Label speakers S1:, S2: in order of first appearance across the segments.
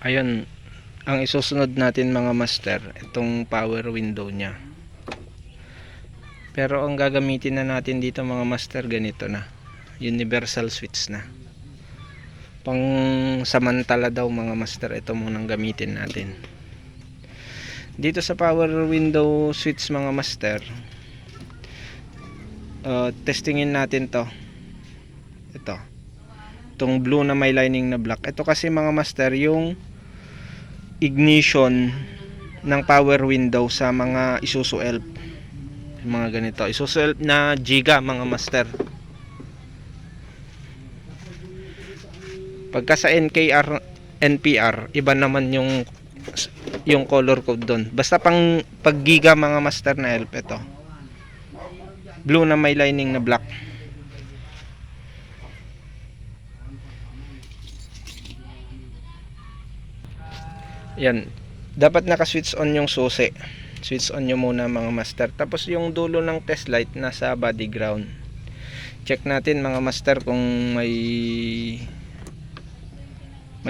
S1: Ayun, ang isusunod natin mga master, itong power window nya. Pero ang gagamitin na natin dito mga master, ganito na, universal switch na. Pang samantala daw mga master, ito munang gamitin natin. Dito sa power window switch mga master, testingin natin to. Itong blue na may lining na black. Ito kasi mga master yung ignition ng power window sa mga Isuzu Elf. Mga ganito, Isuzu Elf na Giga mga master. Pagka sa NKR, NPR, iba naman yung color code doon. Basta pag Giga mga master na Elf, ito blue na may lining na black. Yan, dapat naka-switch on yung susi. Switch on nyo muna mga master. Tapos yung dulo ng test light nasa body ground. Check natin mga master kung may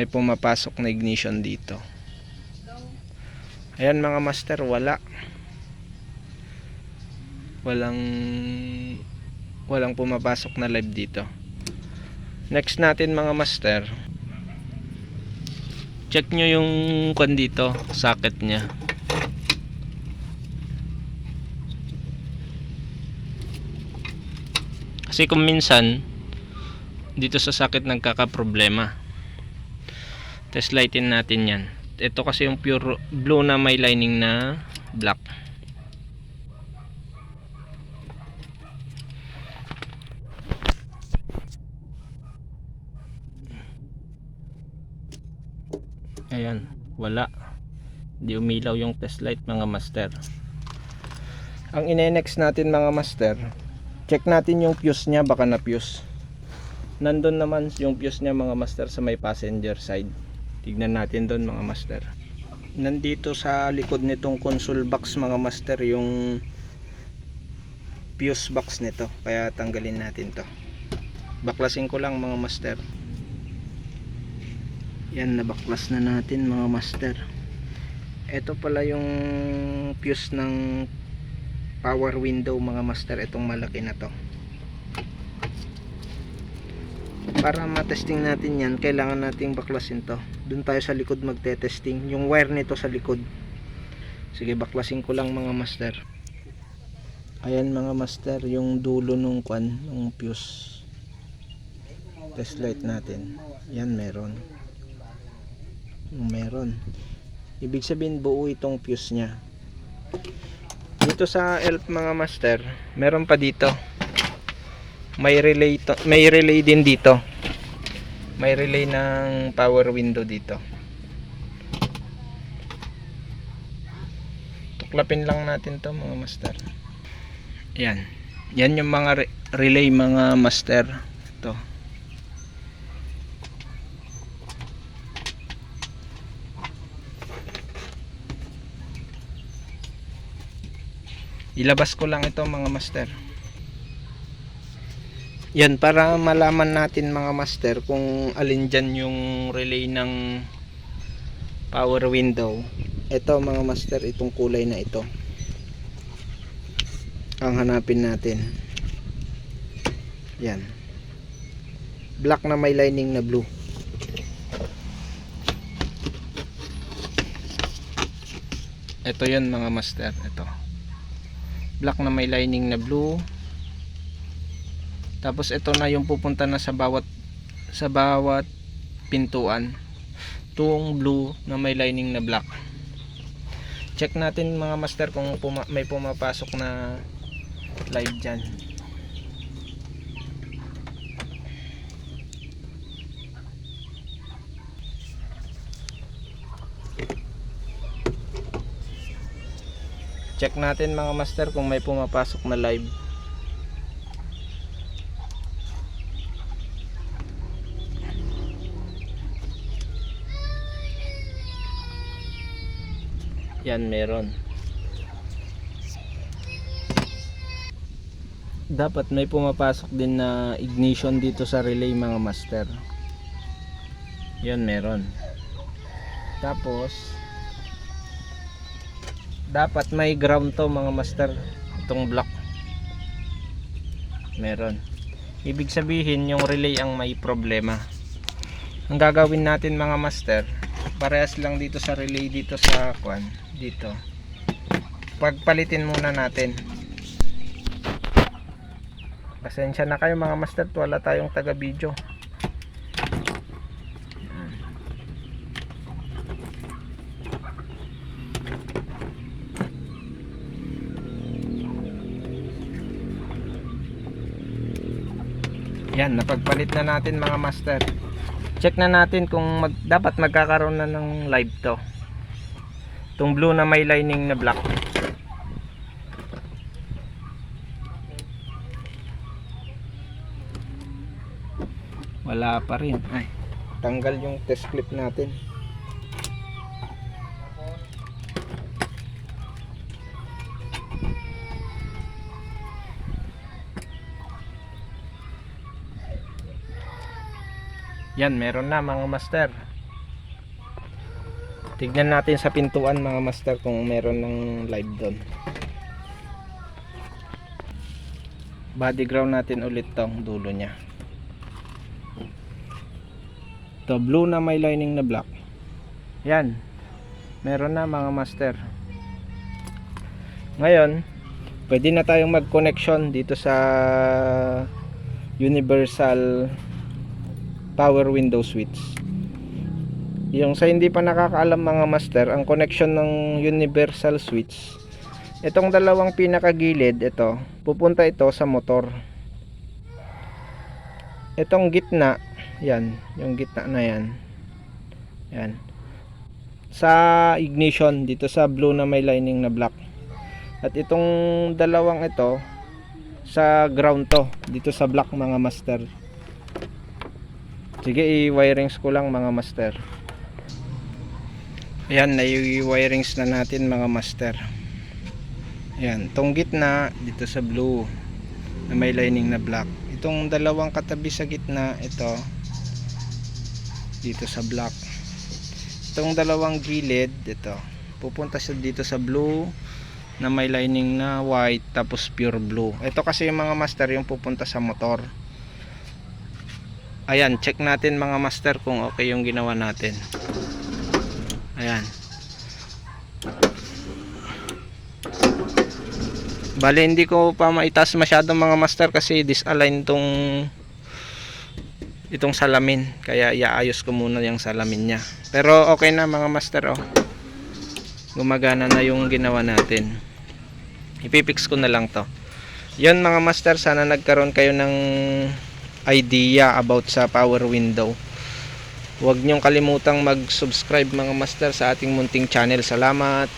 S1: pumapasok na ignition dito. Ayan mga master, walang pumapasok na live dito. Next natin mga master, check nyo yung kwan dito, socket nya. Kasi kung minsan dito sa socket nagkakaproblema. Test lightin natin yan. Ito kasi yung pure blue na may lining na black. Ayan, wala. Di umilaw yung test light mga master. Ang ine-next natin mga master, check natin yung fuse nya, baka na fuse. Nandun naman yung fuse nya mga master sa may passenger side. Tignan natin doon mga master. Nandito sa likod nitong console box mga master yung fuse box nito. Kaya tanggalin natin to. Baklasin ko lang mga master. Yan, nabaklas na natin mga master. Ito pala yung fuse ng power window mga master. Itong malaki na to. Para matesting natin yan, kailangan nating baklasin to. Doon tayo sa likod magte-testing yung wire nito sa likod. Sige, baklasin ko lang mga master. Ayan mga master, yung dulo nung kwan, nung fuse. Test light natin. Yan, meron. Ibig sabihin buo itong fuse nya. Dito sa Elf mga master, meron pa dito. May relay din dito. May relay ng power window dito. Tuklapin lang natin to mga master. Yan yung mga relay mga master. Ito. Ilabas ko lang ito mga master. Yan, para malaman natin mga master kung alin dyan yung relay ng power window. Ito mga master, itong kulay na ito ang hanapin natin. Yan, black na may lining na blue. Ito yun mga master. Ito, black na may lining na blue. Tapos ito na yung pupunta na sa bawat pintuan, itong blue na may lining na black. Check natin mga master kung may pumapasok na live dyan. Check natin mga master kung may pumapasok na live. Yan, meron. Dapat may pumapasok din na ignition dito sa relay mga master. Yan, meron. Tapos dapat may ground to mga master, itong block meron. Ibig sabihin yung relay ang may problema. Ang gagawin natin mga master, parehas lang dito sa relay, dito sa kwan, dito pagpalitin muna natin. Pasensya na kayo mga master, wala tayong taga video. Yan, napagpalit na natin mga master. Check na natin kung dapat magkakaroon na ng live to. Itong blue na may lining na black. Wala pa rin. Ay, tanggal yung test clip natin. Yan, meron na mga master. Tignan natin sa pintuan mga master kung meron ng live doon. Body ground natin ulit tong dulo nya. Ito blue na may lining na black. Yan, meron na mga master. Ngayon pwede na tayong mag connection dito sa universal power window switch. Yung sa hindi pa nakakaalam mga master, ang connection ng universal switch, itong dalawang pinakagilid, ito pupunta ito sa motor. Itong gitna, yan, yung gitna na yan, yan, sa ignition dito sa blue na may lining na black. At itong dalawang ito sa ground to, dito sa black mga master. Sige, i-wirings ko lang mga master. Ayan, na-wirings na natin mga master. Ayan, itong gitna dito sa blue na may lining na black. Itong dalawang katabi sa gitna, ito dito sa black. Itong dalawang gilid, ito pupunta siya dito sa blue na may lining na white, tapos pure blue. Ito kasi yung mga master yung pupunta sa motor. Ayan, check natin mga master kung okay yung ginawa natin. Ayan. Bale, hindi ko pa maitaas masyado mga master kasi disalign itong salamin. Kaya iaayos ko muna yung salamin nya. Pero okay na mga master, oh. Gumagana na yung ginawa natin. Ipipix ko na lang to. Yun mga master, sana nagkaroon kayo ng idea about sa power window. Huwag niyong kalimutang mag-subscribe mga master sa ating munting channel. Salamat.